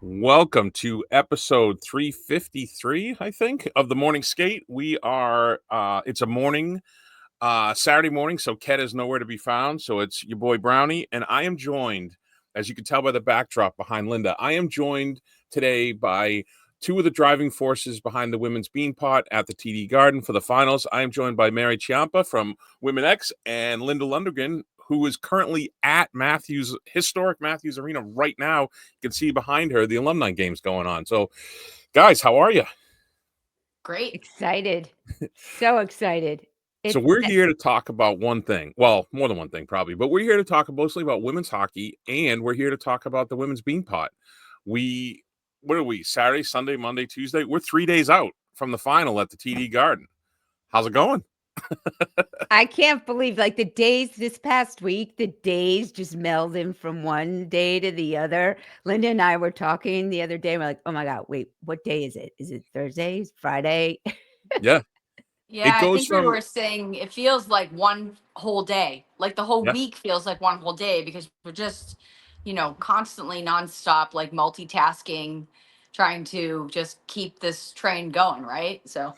Welcome to episode 353, I think, of the Morning Skate. We are, it's a morning, Saturday morning, so Ket is nowhere to be found. So it's your boy Brownie, and I am joined, as you can tell by the backdrop behind Linda, I am joined today by two of the driving forces behind the women's Beanpot at the TD Garden for the finals. I am joined by Mary Ciampa from WomenX and Linda Lundrigan, who is currently at historic Matthews Arena right now. You can see behind her the alumni games going on. So, guys, how are you? Great. Excited. So excited. So we're here to talk about one thing. Well, more than one thing probably, but we're here to talk mostly about women's hockey, and we're here to talk about the women's Beanpot. What are we, Saturday, Sunday, Monday, Tuesday? We're 3 days out from the final at the TD Garden. How's it going? I can't believe, like, the days this past week, the days just meld in from one day to the other. Linda and I were talking the other day. We're like, oh my God, wait, what day is it? Is it Thursday? Friday? Yeah. Yeah, I think we were saying it feels like one whole day. Like the whole week feels like one whole day because we're just, constantly nonstop, like multitasking, trying to just keep this train going, right? So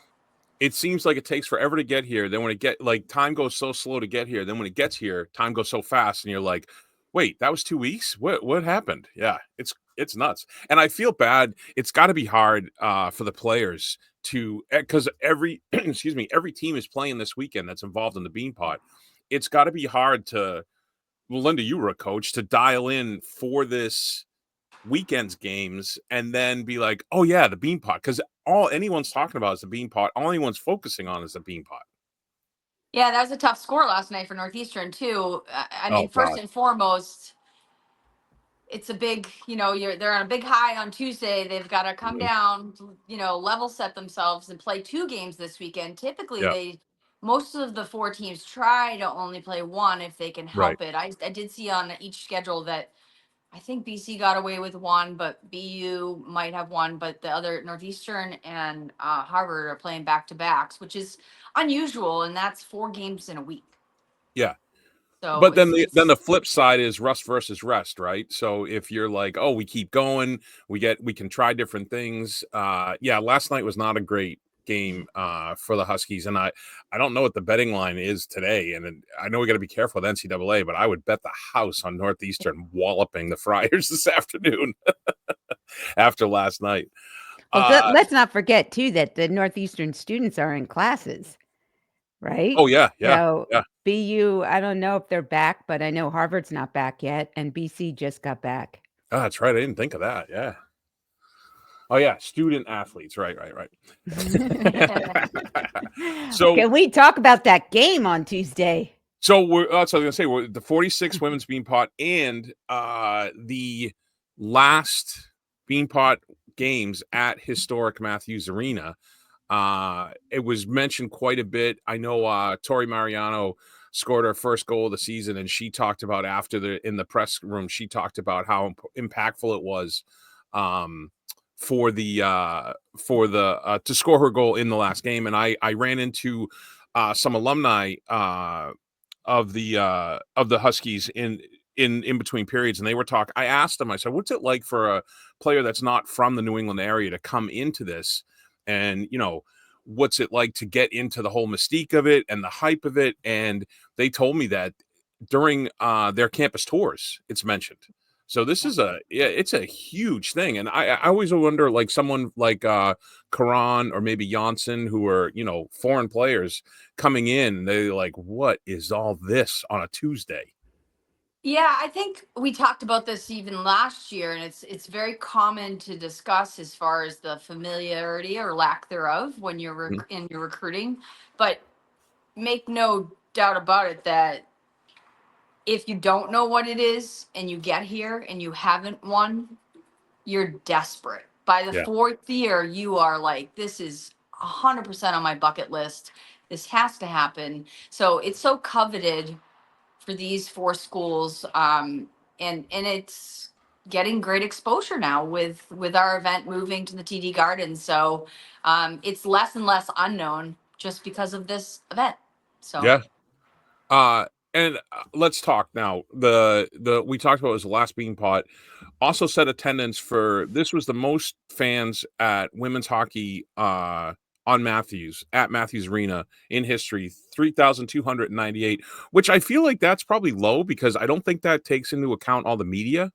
it seems like it takes forever to get here. Then when time goes so slow to get here. Then when it gets here, time goes so fast, and you're like, wait, that was 2 weeks? What happened? Yeah, it's nuts. And I feel bad. It's got to be hard for the players because every every team is playing this weekend that's involved in the Beanpot. It's got to be hard to, Linda, you were a coach, to dial in for this weekend's games and then be like, oh yeah, the Beanpot, because all anyone's talking about is the Beanpot. All anyone's focusing on is the Beanpot. Yeah, that was a tough score last night for Northeastern too. First and foremost, it's a big, they're on a big high on Tuesday. They've got to come down, level set themselves and play 2 games this weekend. Typically, most of the 4 teams try to only play 1 if they can help it. I did see on each schedule that I think BC got away with 1, but BU might have 1, but the other Northeastern and Harvard are playing back-to-backs, which is unusual, and that's 4 games in a week. Yeah. So but then the flip side is rust versus rest, right? So if you're like, oh, we keep going, we can try different things. Last night was not a great game for the Huskies, and I don't know what the betting line is today, and I know we got to be careful with NCAA, but I would bet the house on Northeastern walloping the Friars this afternoon after last night. Let's not forget too that the Northeastern students are in classes, right? Oh yeah. So BU, I don't know if they're back, but I know Harvard's not back yet, and BC just got back. Oh, that's right. I didn't think of that. Yeah. Oh yeah, student athletes. Right. So can we talk about that game on Tuesday? So that's what I was gonna say. We're the 46 women's Beanpot and the last Beanpot games at historic Matthews Arena. It was mentioned quite a bit. I know Tori Mariano scored her first goal of the season, and she talked about in the press room. She talked about how impactful it was. For the to score her goal in the last game, and I ran into some alumni of the Huskies in between periods, and they were talking. I asked them, I said, what's it like for a player that's not from the New England area to come into this, and what's it like to get into the whole mystique of it and the hype of it? And they told me that during their campus tours, it's mentioned. So this is it's a huge thing. And I always wonder, like someone like Karan or maybe Janssen, who are, foreign players coming in, they're like, what is all this on a Tuesday? Yeah, I think we talked about this even last year, and it's very common to discuss as far as the familiarity or lack thereof when you're in your recruiting. But make no doubt about it that if you don't know what it is and you get here and you haven't won, you're desperate. By the 4th year, you are like, this is 100% on my bucket list. This has to happen. So it's so coveted for these 4 schools and it's getting great exposure now with our event moving to the TD Garden. So it's less and less unknown just because of this event. So yeah. And let's talk now. The we talked about was the last Beanpot. Also set attendance for this was the most fans at women's hockey on Matthews at Matthews Arena in history, 3,298, which I feel like that's probably low because I don't think that takes into account all the media,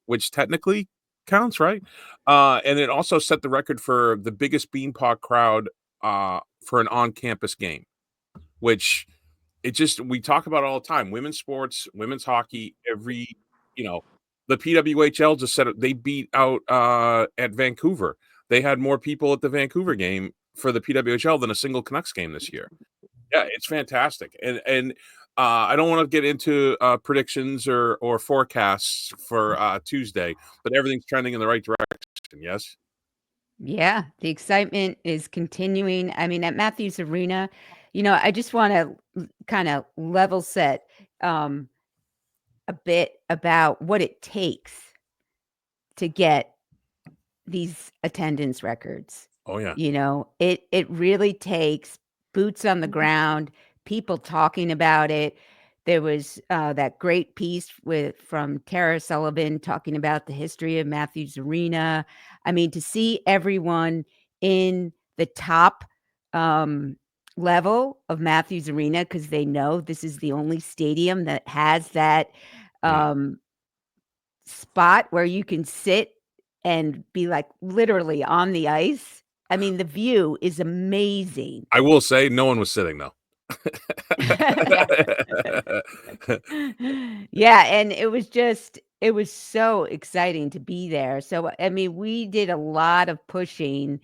which technically counts, right? And it also set the record for the biggest Beanpot crowd for an on-campus game, which it just we talk about all the time. Women's sports, women's hockey, every the PWHL just said they beat out at Vancouver. They had more people at the Vancouver game for the PWHL than a single Canucks game this year. Yeah, it's fantastic. And I don't want to get into predictions or forecasts for Tuesday, but everything's trending in the right direction. Yes. Yeah, the excitement is continuing. I mean, at Matthews Arena, I just want to kind of level set a bit about what it takes to get these attendance records. Oh yeah. It really takes boots on the ground, people talking about it. There was that great piece from Tara Sullivan talking about the history of Matthews Arena. I mean, to see everyone in the top level of Matthews Arena, because they know this is the only stadium that has that spot where you can sit and be like literally on the ice. I mean, the view is amazing. I will say no one was sitting though. Yeah, and it was so exciting to be there. So I mean, we did a lot of pushing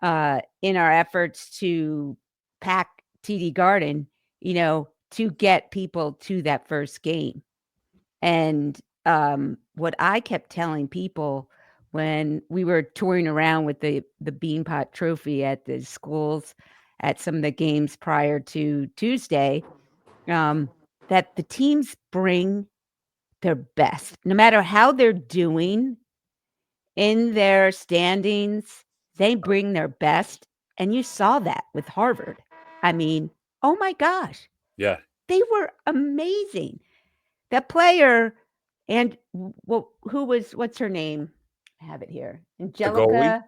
in our efforts to pack TD Garden, to get people to that first game. And what I kept telling people when we were touring around with the Beanpot Trophy at the schools at some of the games prior to Tuesday, that the teams bring their best, no matter how they're doing in their standings, they bring their best. And you saw that with Harvard. I mean, oh my gosh. Yeah. They were amazing. That player, and what's her name? I have it here. Angelica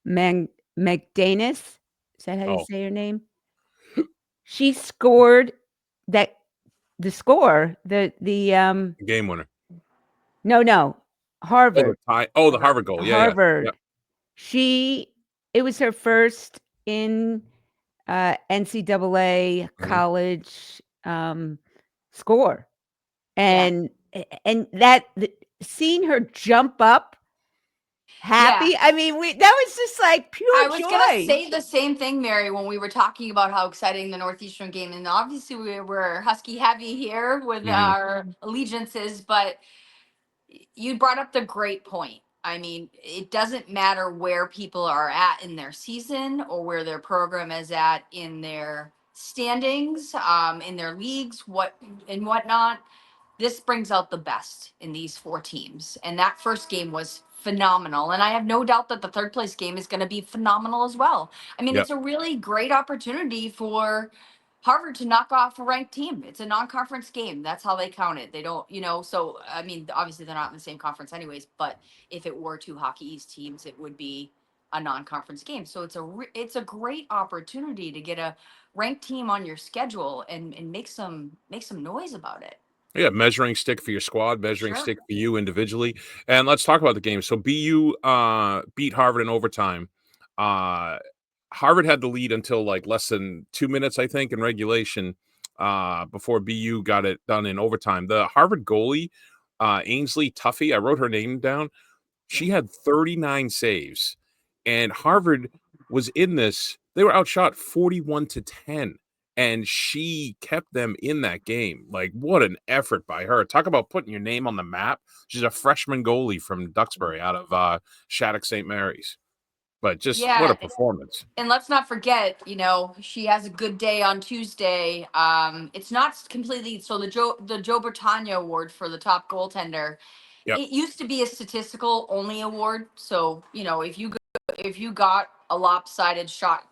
McDanis. Is that how you say her name? She scored the game winner. No, Harvard. The Harvard goal. Yeah. Harvard. Yeah. It was her first in NCAA college score. And that seeing her jump up happy. I mean, that was just like pure joy. I was gonna say the same thing, Mary, when we were talking about how exciting the Northeastern game, and obviously we're Husky heavy here with our allegiances, but you brought up the great point. I mean, it doesn't matter where people are at in their season or where their program is at in their standings, in their leagues, and whatnot. This brings out the best in these four teams. And that first game was phenomenal. And I have no doubt that the third place game is going to be phenomenal as well. I mean, it's a really great opportunity for Harvard to knock off a ranked team. It's a non-conference game. That's how they count it. They don't, so, I mean, obviously they're not in the same conference anyways, but if it were two Hockey East teams, it would be a non-conference game. So it's a great opportunity to get a ranked team on your schedule and make some noise about it. Yeah, measuring stick for your squad, measuring stick for you individually. And let's talk about the game. So BU beat Harvard in overtime. Harvard had the lead until like less than 2 minutes, I think, in regulation before BU got it done in overtime. The Harvard goalie, Ainsley Tuffy, I wrote her name down. She had 39 saves. And Harvard was in this. They were outshot 41-10. And she kept them in that game. Like, what an effort by her. Talk about putting your name on the map. She's a freshman goalie from Duxbury out of Shattuck St. Mary's. but just what a performance. And let's not forget, she has a good day on Tuesday. It's not completely so the Joe Bertagna Award for the top goaltender. Yep. It used to be a statistical only award. So, if you got a lopsided shot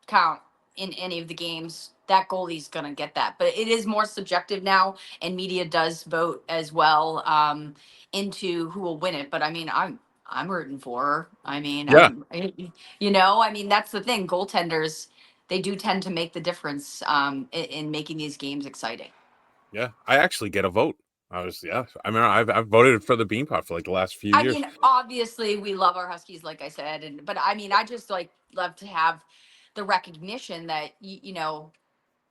count in any of the games, that goalie's going to get that. But it is more subjective now, and media does vote as well into who will win it. But I mean, I'm rooting for her. I mean, yeah. That's the thing. Goaltenders, they do tend to make the difference in making these games exciting. Yeah, I actually get a vote. I've voted for the Beanpot for like the last few years. I mean, obviously we love our Huskies, like I said, but I mean, I just love to have the recognition that you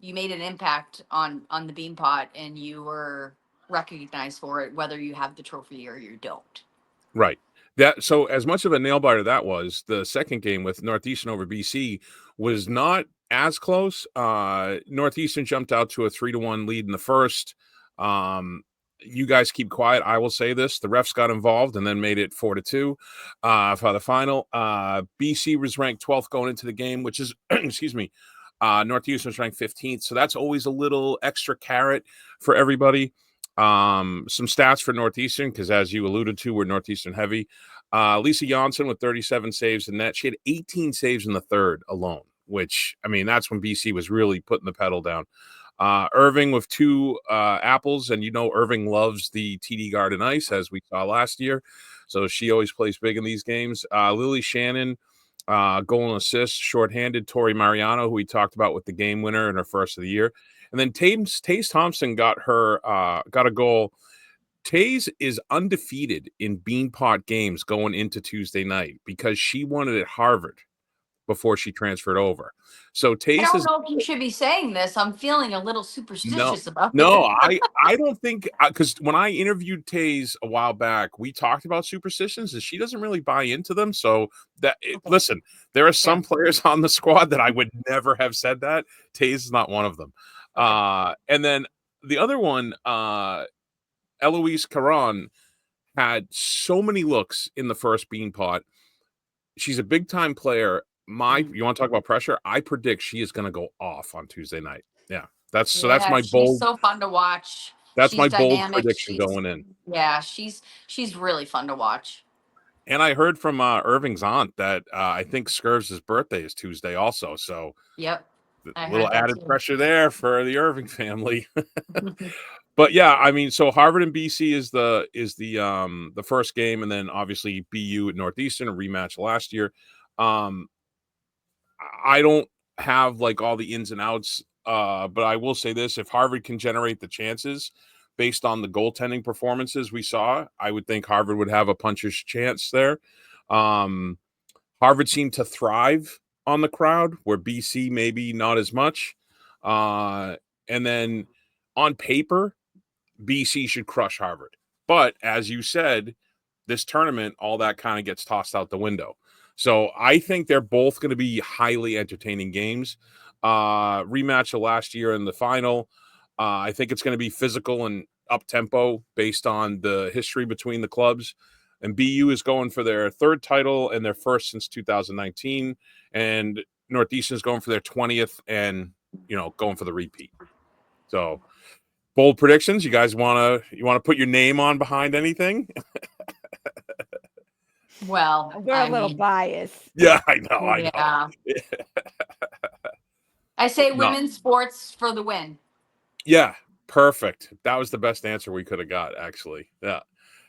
made an impact on the Beanpot and you were recognized for it, whether you have the trophy or you don't. Right. So as much of a nail biter that was, the second game with Northeastern over BC was not as close. Northeastern jumped out to a 3-1 lead in the first. You guys keep quiet. I will say this: the refs got involved and then made it 4-2 for the final. BC was ranked 12th going into the game, which is excuse me. Northeastern was ranked 15th, so that's always a little extra carrot for everybody. Some stats for Northeastern, because as you alluded to, we're Northeastern heavy. Lisa Janssen with 37 saves in net. She had 18 saves in the third alone, which, I mean, that's when BC was really putting the pedal down. Irving with 2 apples, and Irving loves the TD Garden Ice, as we saw last year, so she always plays big in these games. Lily Shannon, goal and assist, shorthanded. Tori Mariano, who we talked about with the game winner in her first of the year. And then Taze Thompson got a goal. Taze is undefeated in Beanpot games going into Tuesday night because she won it at Harvard before she transferred over. So Taze, I don't know if you should be saying this. I'm feeling a little superstitious about this. No, I don't think, because when I interviewed Taze a while back, we talked about superstitions and she doesn't really buy into them. So listen, there are some players on the squad that I would never have said that. Taze is not one of them. Okay. And then the other one, Eloise Caron, had so many looks in the first Beanpot. She's a big time player. You want to talk about pressure? I predict she is going to go off on Tuesday night. Yeah, that's my bold. She's so fun to watch. That's my bold prediction going in. Yeah, she's really fun to watch. And I heard from Irving's aunt that I think Scurvs' birthday is Tuesday also. So yep, a little added pressure there for the Irving family. But yeah, I mean, so Harvard and BC is the first game, and then obviously BU at Northeastern, a rematch last year. I don't have like all the ins and outs, but I will say this: if Harvard can generate the chances based on the goaltending performances we saw, I would think Harvard would have a puncher's chance there. Harvard seemed to thrive on the crowd, where BC maybe not as much. And then on paper, BC should crush Harvard. But as you said, this tournament, all that kind of gets tossed out the window. So I think they're both going to be highly entertaining games. Rematch of last year in the final. I think it's going to be physical and up-tempo based on the history between the clubs. And BU is going for their third title and their first since 2019. And Northeastern is going for their 20th and, going for the repeat. So bold predictions. You guys want to put your name on behind anything? Well, we're a little biased. Yeah, I know. I say women's sports for the win. Yeah, perfect. That was the best answer we could have got, actually. Yeah.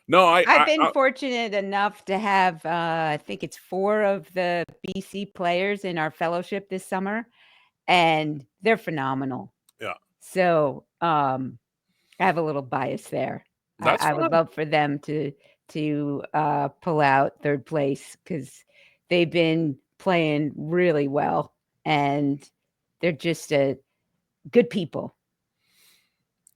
No, I've been fortunate enough to have, I think it's 4 of the BC players in our fellowship this summer, and they're phenomenal. Yeah. So I have a little bias there. I would love for them to pull out third place, because they've been playing really well and they're just good people.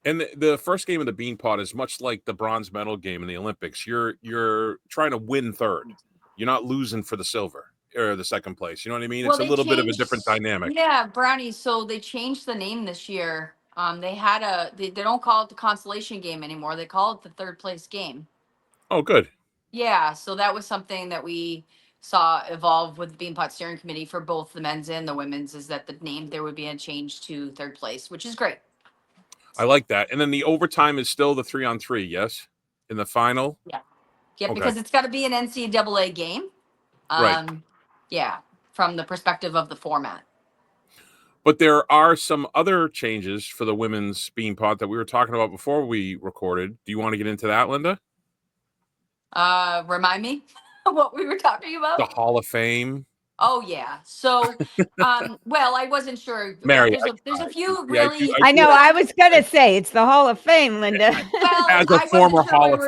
And the first game of the Beanpot is much like the bronze medal game in the Olympics. You're trying to win third. You're not losing for the silver or the second place. You know what I mean? Well, it's a little bit of a different dynamic. Yeah, Brownie. So they changed the name this year. They don't call it the consolation game anymore. They call it the third place game. Oh, good. Yeah, so that was something that we saw evolve with the Beanpot Steering Committee for both the men's and the women's is that the name there would be a change to third place, which is great. I like that. And then the overtime is still the 3-on-3, yes? In the final? Yeah. Yeah, Okay. because it's got to be an NCAA game. Right. Yeah, from the perspective of the format. But there are some other changes for the women's Beanpot that we were talking about before we recorded. Do you want to get into that, Linda? Remind me what we were talking about. The Hall of Fame. Oh yeah. So, well, I wasn't sure. Mary, there's a few really. I know. I was gonna say it's the Hall of Fame, Linda. Well, as a former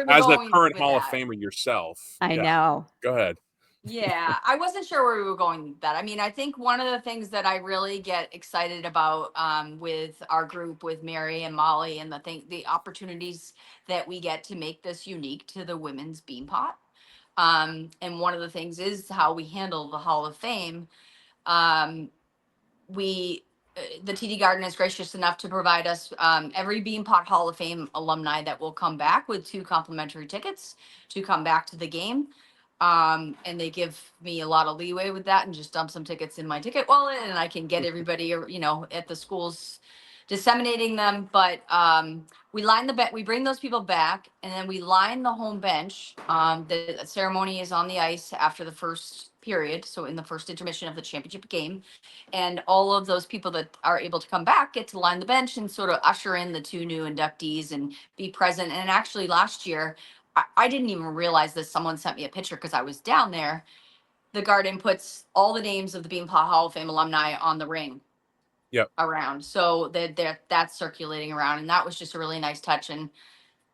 as a current Hall of that. Famer yourself. I know. Go ahead. Yeah, I wasn't sure where we were going with that. I mean, I think one of the things that I really get excited about with our group, with Mary and Molly, and the opportunities that we get to make this unique to the women's Beanpot. And one of the things is how we handle the Hall of Fame. The TD Garden is gracious enough to provide us every Beanpot Hall of Fame alumni that will come back with 2 complimentary tickets to come back to the game. And they give me a lot of leeway with that and just dump some tickets in my ticket wallet and I can get everybody, at the schools disseminating them. But we bring those people back and then we line the home bench. The ceremony is on the ice after the first period. So in the first intermission of the championship game, and all of those people that are able to come back get to line the bench and sort of usher in the 2 new inductees and be present. And actually last year, I didn't even realize this. Someone sent me a picture because I was down there. The Garden puts all the names of the Beanpot Hall of Fame alumni on the ring. Yep. Around. So that's circulating around. And that was just a really nice touch. And,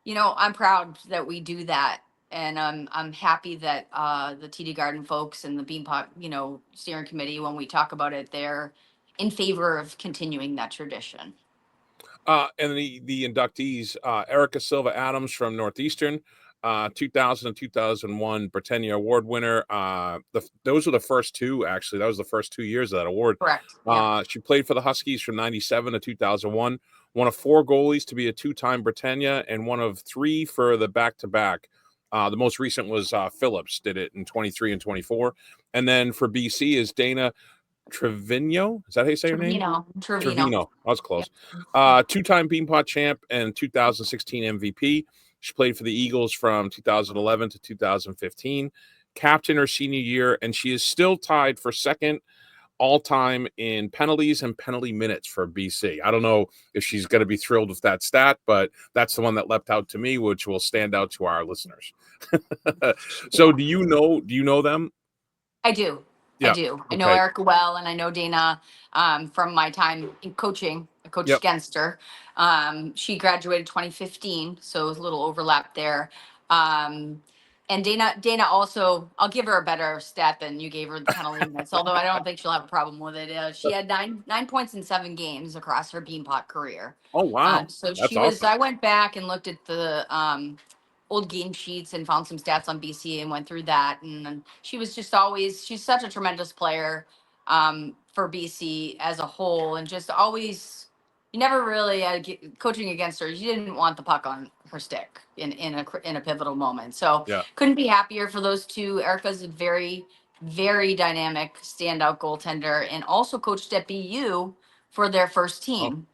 I'm proud that we do that. And I'm happy that the TD Garden folks and the Beanpot, steering committee, when we talk about it, they're in favor of continuing that tradition. And the inductees, Erica Silva Adams from Northeastern, 2000 and 2001 Britannia Award winner. Those were the first 2, actually. That was the first 2 years of that award. Correct. Yeah. She played for the Huskies from 97 to 2001, one of 4 goalies to be a 2-time Britannia, and one of 3 for the back-to-back. The most recent was Phillips, did it in 23 and 24. And then for BC is Dana Trevino. Is that how you say her name? Trevino. That was close. Yep. 2-time Beanpot champ and 2016 MVP. She played for the Eagles from 2011 to 2015. Captain her senior year, and she is still tied for second all-time in penalties and penalty minutes for BC. I don't know if she's going to be thrilled with that stat, but that's the one that leapt out to me, which will stand out to our listeners. So do you know them? I do. Yeah. I do. Okay. I know Erica well, and I know Dana from my time in coaching. I coached against her. She graduated 2015, so it was a little overlap there. And Dana also, I'll give her a better stat than you gave her the penalty minutes, although I don't think she'll have a problem with it. She had 9 points in 7 games across her Beanpot career. Oh, wow. So awesome. I went back and looked at the old game sheets and found some stats on BC and went through that. And she's such a tremendous player for BC as a whole, and just always, you never really coaching against her. You didn't want the puck on her stick in a pivotal moment. So couldn't be happier for those 2. Erica's a very, very dynamic standout goaltender and also coached at BU for their first team.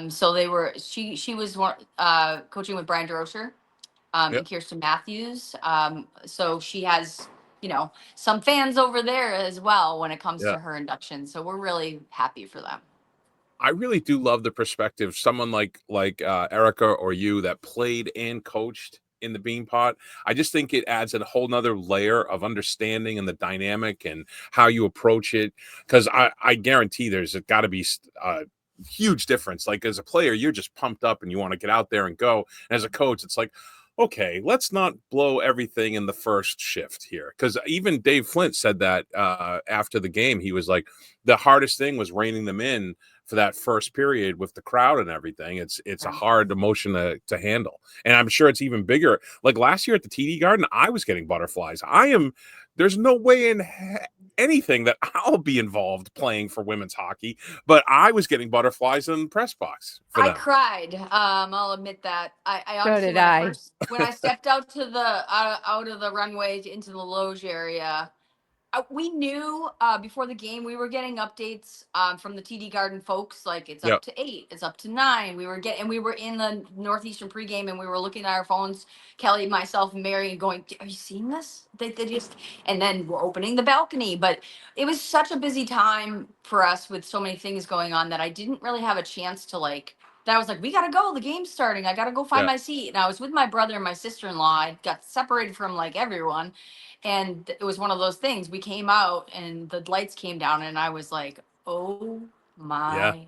So she was coaching with Brian DeRocher. And Kirsten Matthews. So she has, some fans over there as well when it comes to her induction. So we're really happy for them. I really do love the perspective. Someone like Erica or you that played and coached in the Beanpot. I just think it adds a whole nother layer of understanding and the dynamic and how you approach it. Because I guarantee there's got to be huge difference. Like as a player, you're just pumped up and you want to get out there and go. And as a coach, it's like, okay, let's not blow everything in the first shift here. Because even Dave Flint said that after the game, he was like, the hardest thing was reining them in for that first period with the crowd and everything. It's a hard emotion to handle. And I'm sure it's even bigger. Like last year at the TD Garden, I was getting butterflies. There's no way in anything that I'll be involved playing for women's hockey, but I was getting butterflies in the press box. I cried. I'll admit that. I honestly, so did I. When I stepped out to out of the runway into the loge area, We knew before the game we were getting updates from the TD Garden folks, like it's up to 8, it's up to 9. We were in the Northeastern pregame, and we were looking at our phones, Kelly, myself, and Mary, and going, "Are you seeing this?" They just, and then we're opening the balcony. But it was such a busy time for us with so many things going on that I didn't really have a chance to That I was like, we gotta go. The game's starting. I gotta go find my seat. And I was with my brother and my sister-in-law. I got separated from everyone. And it was one of those things. We came out and the lights came down, and I was like, oh my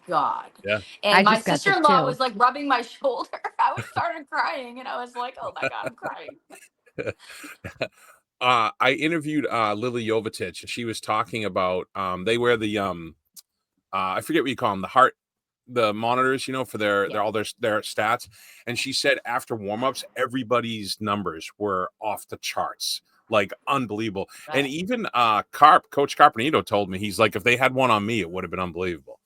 God. Yeah. And my sister-in-law was rubbing my shoulder. I started crying, and I was like, oh my God, I'm crying. I interviewed Lily Jovetic, and she was talking about they wear the I forget what you call them, the monitors, for their all their stats. And she said after warmups, everybody's numbers were off the charts, like unbelievable. Right. And even Coach Carpenito told me, he's like, if they had one on me, it would have been unbelievable.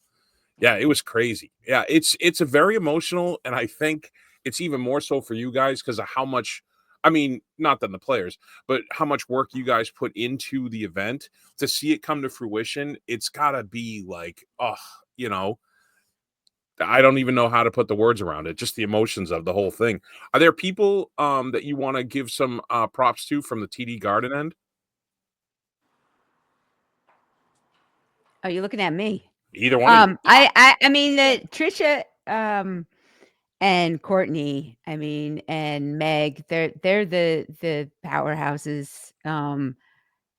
Yeah, it was crazy. Yeah, it's a very emotional, and I think it's even more so for you guys because of how much. I mean, not than the players, but how much work you guys put into the event to see it come to fruition. It's gotta be like, I don't even know how to put the words around it. Just the emotions of the whole thing. Are there people that you want to give some props to from the TD Garden end? Are you looking at me? Either one. I mean, Trisha and Courtney, I mean, and Meg, they're the powerhouses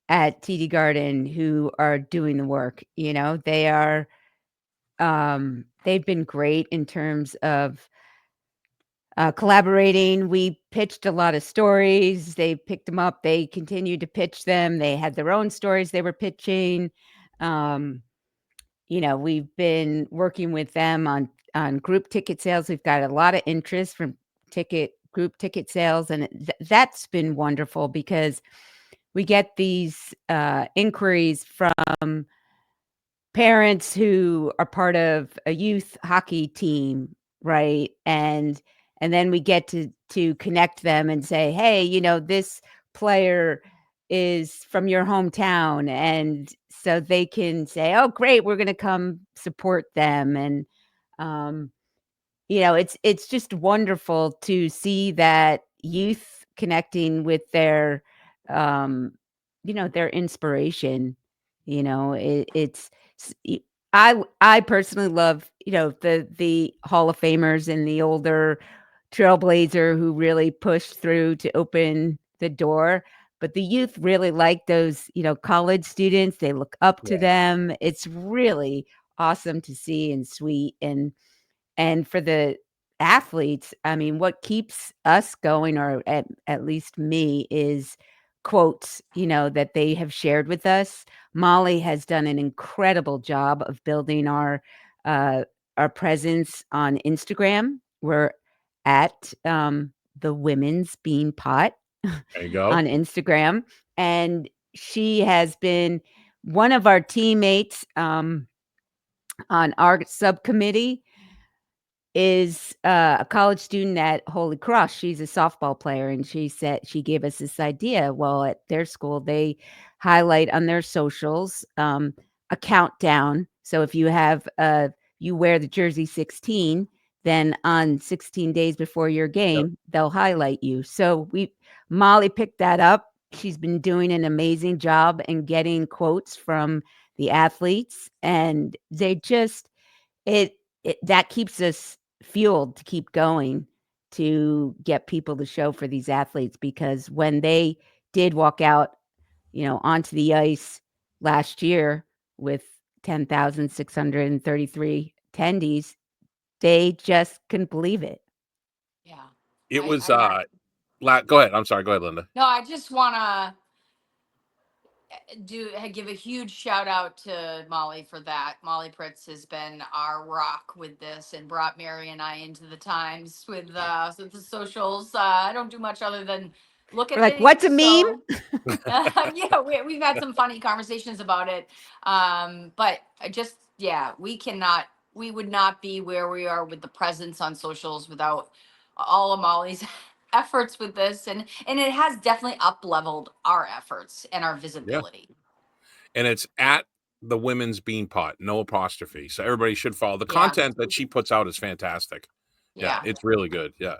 at TD Garden who are doing the work. They are they've been great in terms of collaborating. We pitched a lot of stories. They picked them up. They continued to pitch them. They had their own stories they were pitching. We've been working with them on group ticket sales. We've got a lot of interest from group ticket sales, and that's been wonderful because we get these inquiries from parents who are part of a youth hockey team, right? And then we get to connect them and say, hey, this player is from your hometown, and so they can say, oh great, we're going to come support them. And it's just wonderful to see that youth connecting with their their inspiration. I personally love the Hall of Famers and the older trailblazer who really pushed through to open the door. But the youth really like those, college students. They look up to them. It's really awesome to see and sweet. And for the athletes, I mean, what keeps us going, or at least me, is quotes, that they have shared with us. Molly has done an incredible job of building our presence on Instagram. We're at the Women's Beanpot there you go. on Instagram. And she has been one of our teammates on our subcommittee is a college student at Holy Cross. She's a softball player, and she gave us this idea. Well, at their school, they highlight on their socials a countdown. So if you have you wear the jersey 16, then on 16 days before your game, they'll highlight you. So Molly picked that up. She's been doing an amazing job in getting quotes from the athletes, and they just that keeps us fueled to keep going, to get people to show for these athletes, because when they did walk out, onto the ice last year with 10,633 attendees, they just couldn't believe it. Yeah. It was go ahead. I'm sorry. Go ahead, Linda. No, I just want to give a huge shout out to Molly for that. Molly Pritz has been our rock with this and brought Mary and I into the times with the socials. I don't do much other than look at like things, what's a meme? Yeah, we've had some funny conversations about it. But we would not be where we are with the presence on socials without all of Molly's efforts with this, and it has definitely up leveled our efforts and our visibility. And it's at the Women's Beanpot, no apostrophe. So everybody should follow. The content that she puts out is fantastic. Yeah, it's really good. Yeah.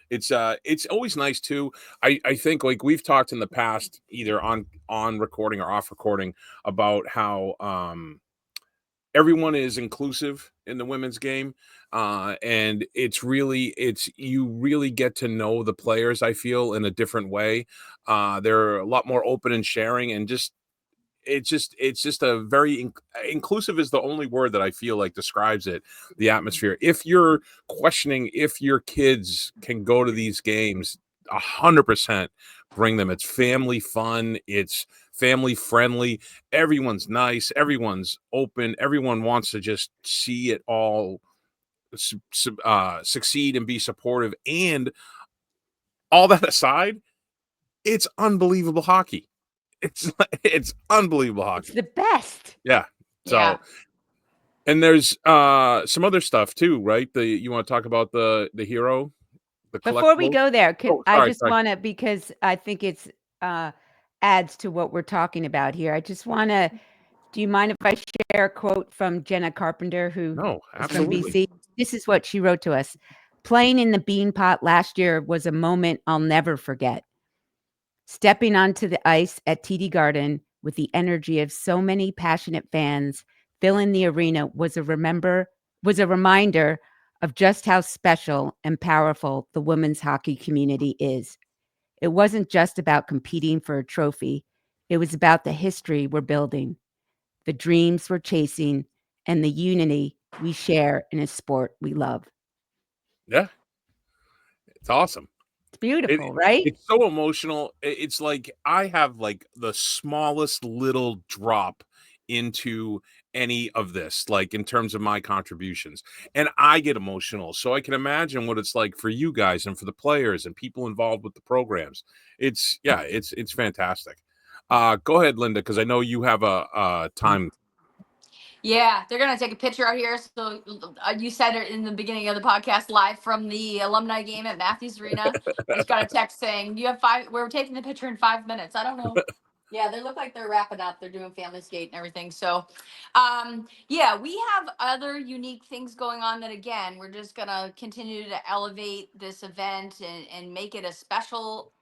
It's always nice too. I think, like, we've talked in the past, either on recording or off recording, about how everyone is inclusive in the women's game. And you really get to know the players, I feel, in a different way. They're a lot more open and sharing, and it's just a very inclusive is the only word that I feel like describes it, the atmosphere. If you're questioning if your kids can go to these games, 100% bring them. It's family fun, it's family friendly, everyone's nice, everyone's open, everyone wants to just see it all succeed and be supportive. And all that aside, it's unbelievable hockey. It's unbelievable hockey. It's the best. Yeah. So, and there's some other stuff too, right? You want to talk about the hero, the Before we collectibles? go there, Sorry. want to, because I think it's adds to what we're talking about here. I just want to. Do you mind if I share a quote from Jenna Carpenter, who is from BC? This is what she wrote to us. Playing in the Beanpot last year was a moment I'll never forget. Stepping onto the ice at TD Garden with the energy of so many passionate fans filling the arena was a reminder of just how special and powerful the women's hockey community is. It wasn't just about competing for a trophy. It was about the history we're building, the dreams we're chasing, and the unity we share in a sport we love. Yeah. It's awesome. It's beautiful, right? It's so emotional. It's like I have like the smallest little drop into any of this, like in terms of my contributions, and I get emotional. So I can imagine what it's like for you guys and for the players and people involved with the programs. It's fantastic. Go ahead, Linda, because I know you have a time. Yeah, they're going to take a picture out here. So you said it in the beginning of the podcast, live from the alumni game at Matthews Arena. Just got a text saying, we're taking the picture in 5 minutes. I don't know. Yeah, they look like they're wrapping up. They're doing family skate and everything. So, yeah, we have other unique things going on that, again, we're just going to continue to elevate this event and make it a special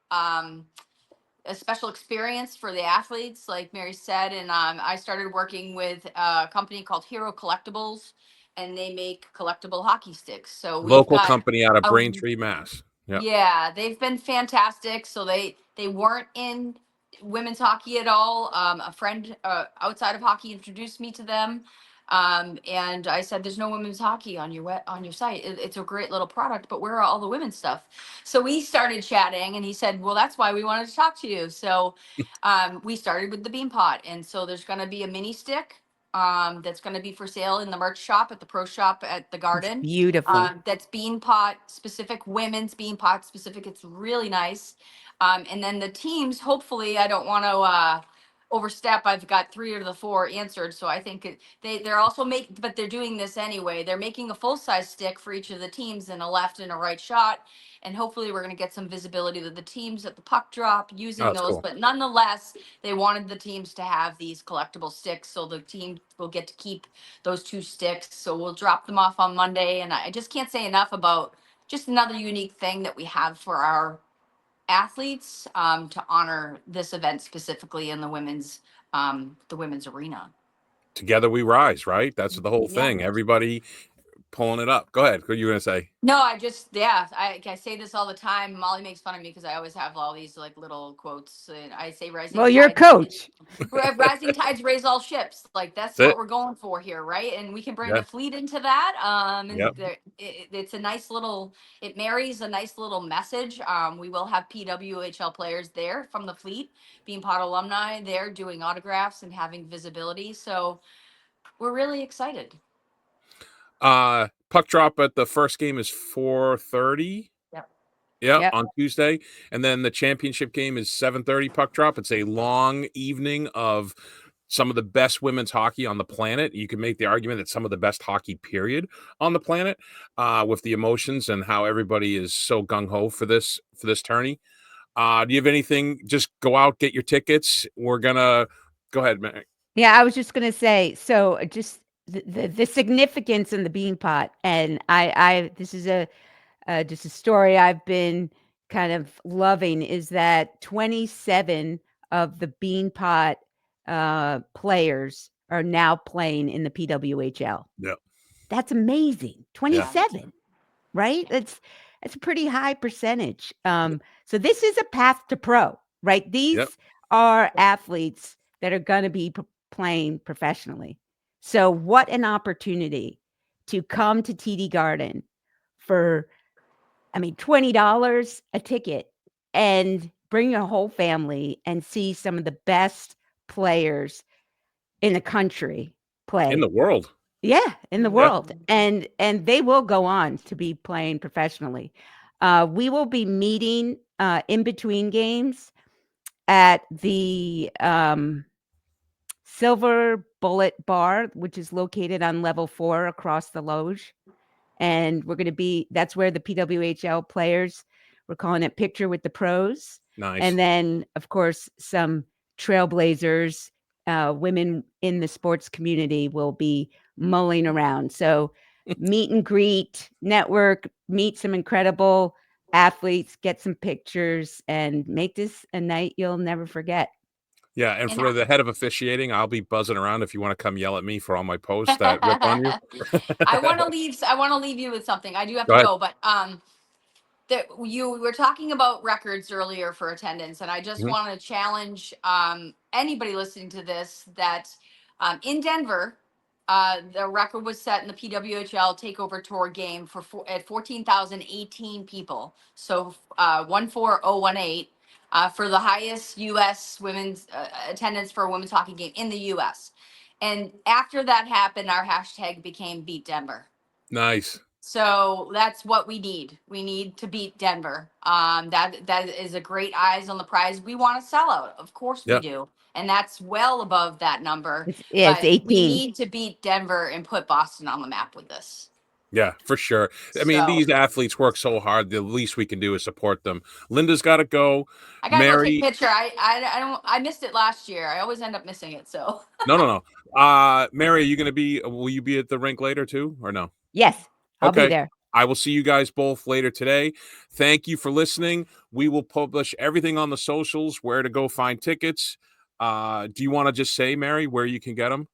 experience for the athletes, like Mary said. And I started working with a company called Hero Collectibles, and they make collectible hockey sticks. So local company out of Braintree, Mass. Yeah, they've been fantastic. So they weren't in women's hockey at all. A friend outside of hockey introduced me to them. And I said, there's no women's hockey on your site. It's a great little product, but where are all the women's stuff? So we started chatting, and he said, well, that's why we wanted to talk to you. So we started with the Beanpot. And so there's going to be a mini stick that's going to be for sale in the merch shop at the pro shop at the Garden. It's beautiful. That's Beanpot specific, women's Beanpot specific. It's really nice. And then the teams, hopefully, I don't want to overstep. I've got 3 of the 4 answered. So I think they're also but they're doing this anyway. They're making a full-size stick for each of the teams in a left and a right shot. And hopefully we're going to get some visibility to the teams at the puck drop using those. Cool. But nonetheless, they wanted the teams to have these collectible sticks. So the team will get to keep those 2 sticks. So we'll drop them off on Monday. And I just can't say enough about just another unique thing that we have for our athletes to honor this event specifically in the women's arena. Together we rise, right? That's the whole thing. Everybody pulling it up. Go ahead. What are you going to say? No, I say this all the time. Molly makes fun of me because I always have all these like little quotes. And I say rising. Well, you're a coach. Rising tides raise all ships. Like that's what we're going for here, right? And we can bring the fleet into that. It's a nice little. It marries a nice little message. We will have PWHL players there from the fleet, Beanpot alumni there doing autographs and having visibility. So we're really excited. Puck drop at the first game is 4:30. Yep. On Tuesday, and then the championship game is 7:30 puck drop. It's a long evening of some of the best women's hockey on the planet. You can make the argument that some of the best hockey period on the planet, with the emotions and how everybody is so gung-ho for this tourney. Do you have anything? Just go out, get your tickets. We're gonna go ahead, Mary. Yeah, I was just gonna say, so just the significance in the Beanpot, and I this is just a story I've been kind of loving, is that 27 of the Beanpot players are now playing in the PWHL. Yeah, that's amazing. 27, right? That's a pretty high percentage. So this is a path to pro, right? These are athletes that are going to be playing professionally. So what an opportunity to come to TD Garden for, $20 a ticket and bring your whole family and see some of the best players in the country play. in the world. Yeah, in the world. And they will go on to be playing professionally. We will be meeting in between games at the Silver Bullet Bar, which is located on level 4 across the loge. And we're going to be, that's where the PWHL players, we're calling it Picture with the Pros. Nice. And then, of course, some trailblazers, women in the sports community will be mulling around. So meet and greet, network, meet some incredible athletes, get some pictures, and make this a night you'll never forget. Yeah, and for the head of officiating, I'll be buzzing around if you want to come yell at me for all my posts that rip on you. I want to leave you with something. I do have to go, but you were talking about records earlier for attendance, and I just want to challenge anybody listening to this that in Denver, the record was set in the PWHL Takeover Tour game at 14,018 people. So 14018 for the highest U.S. women's attendance for a women's hockey game in the U.S. And after that happened, our hashtag became Beat Denver. Nice. So that's what we need. We need to beat Denver. That is a great eyes on the prize. We want to sell out. Of course we do. And that's well above that number. It's 18. We need to beat Denver and put Boston on the map with this. Yeah, for sure. I mean, these athletes work so hard. The least we can do is support them. Linda's got to go. I got to go take a picture. I missed it last year. I always end up missing it. So No. Mary, will you be at the rink later too, or no? Yes, I'll be there. I will see you guys both later today. Thank you for listening. We will publish everything on the socials, where to go find tickets. Do you want to just say, Mary, where you can get them?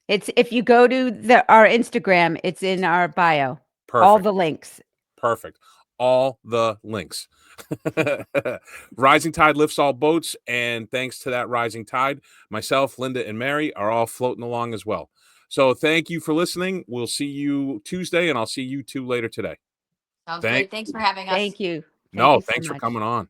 It's, if you go to our Instagram, it's in our bio. Perfect. All the links. Perfect. All the links. Rising tide lifts all boats, and thanks to that rising tide, myself, Linda, and Mary are all floating along as well. So thank you for listening. We'll see you Tuesday, and I'll see you two later today. Sounds great. Thanks for having us. Thank you. Thanks for coming on.